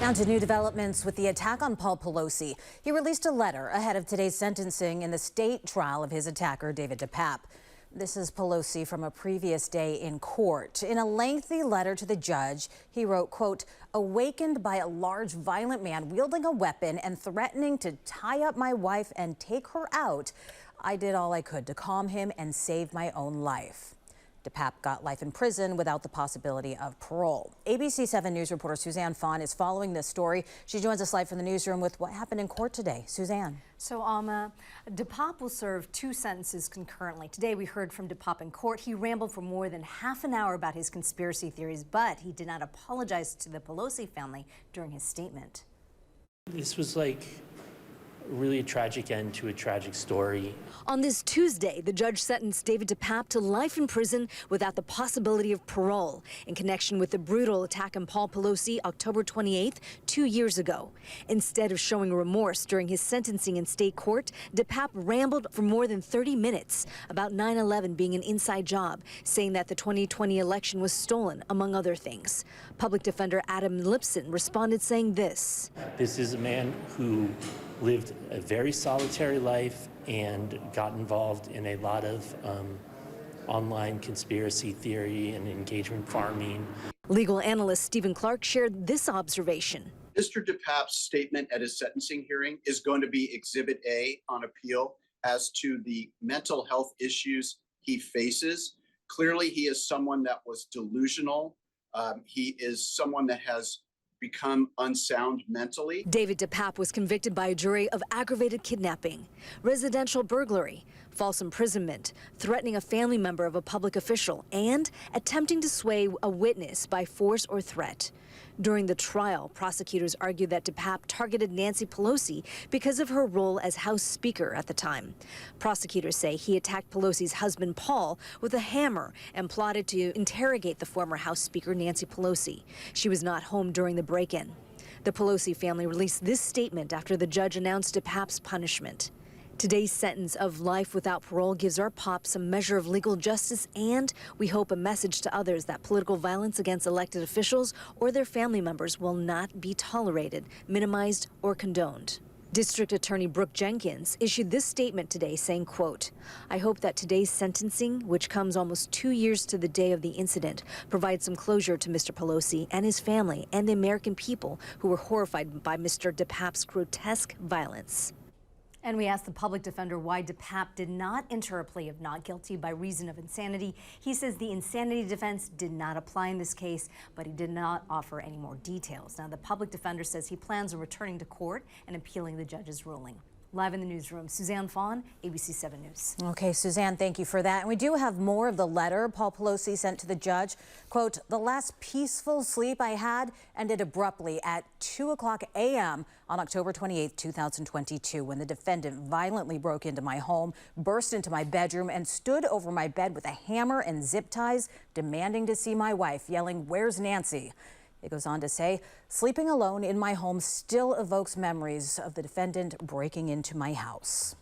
Now to new developments with the attack on Paul Pelosi. He released a letter ahead of today's sentencing in the state trial of his attacker, David DePape. This is Pelosi from a previous day in court. In a lengthy letter to the judge, he wrote, quote, "Awakened by a large violent man wielding a weapon and threatening to tie up my wife and take her out, I did all I could to calm him and save my own life." DePape got life in prison without the possibility of parole. ABC 7 News reporter Suzanne Fawn is following this story. She joins us live from the newsroom with what happened in court today. Suzanne. So, Alma, DePape will serve 2 sentences concurrently. Today we heard from DePape in court. He rambled for more than half an hour about his conspiracy theories, but he did not apologize to the Pelosi family during his statement. This was like really a tragic end to a tragic story. On this Tuesday, the judge sentenced David DePape to life in prison without the possibility of parole in connection with the brutal attack on Paul Pelosi October 28th, 2 years ago. Instead of showing remorse during his sentencing in state court, DePape rambled for more than 30 minutes about 9/11 being an inside job, saying that the 2020 election was stolen, among other things. Public defender Adam Lipson responded saying this. This is a man who lived a very solitary life and got involved in a lot of online conspiracy theory and engagement farming. Legal analyst Stephen Clark shared this observation. Mr. DePape's statement at his sentencing hearing is going to be Exhibit A on appeal as to the mental health issues he faces. Clearly, he is someone that was delusional. He is someone that has become unsound mentally. David DePape was convicted by a jury of aggravated kidnapping, residential burglary, false imprisonment, threatening a family member of a public official, and attempting to sway a witness by force or threat. During the trial, prosecutors argued that DePape targeted Nancy Pelosi because of her role as House Speaker at the time. Prosecutors say he attacked Pelosi's husband, Paul, with a hammer and plotted to interrogate the former House Speaker, Nancy Pelosi. She was not home during the break-in. The Pelosi family released this statement after the judge announced DePape's punishment. Today's sentence of life without parole gives our pop some measure of legal justice, and we hope a message to others that political violence against elected officials or their family members will not be tolerated, minimized, or condoned. District Attorney Brooke Jenkins issued this statement today saying, quote, "I hope that today's sentencing, which comes almost 2 years to the day of the incident, provides some closure to Mr. Pelosi and his family and the American people who were horrified by Mr. DePape's grotesque violence." And we asked the public defender why DePape did not enter a plea of not guilty by reason of insanity. He says the insanity defense did not apply in this case, but he did not offer any more details. Now, the public defender says he plans on returning to court and appealing the judge's ruling. Live in the newsroom, Suzanne Fawn, ABC 7 News. Okay, Suzanne, thank you for that. And we do have more of the letter Paul Pelosi sent to the judge. Quote, "The last peaceful sleep I had ended abruptly at 2:00 a.m. on October 28, 2022, when the defendant violently broke into my home, burst into my bedroom, and stood over my bed with a hammer and zip ties, demanding to see my wife, yelling, 'Where's Nancy?'" It goes on to say, "Sleeping alone in my home still evokes memories of the defendant breaking into my house."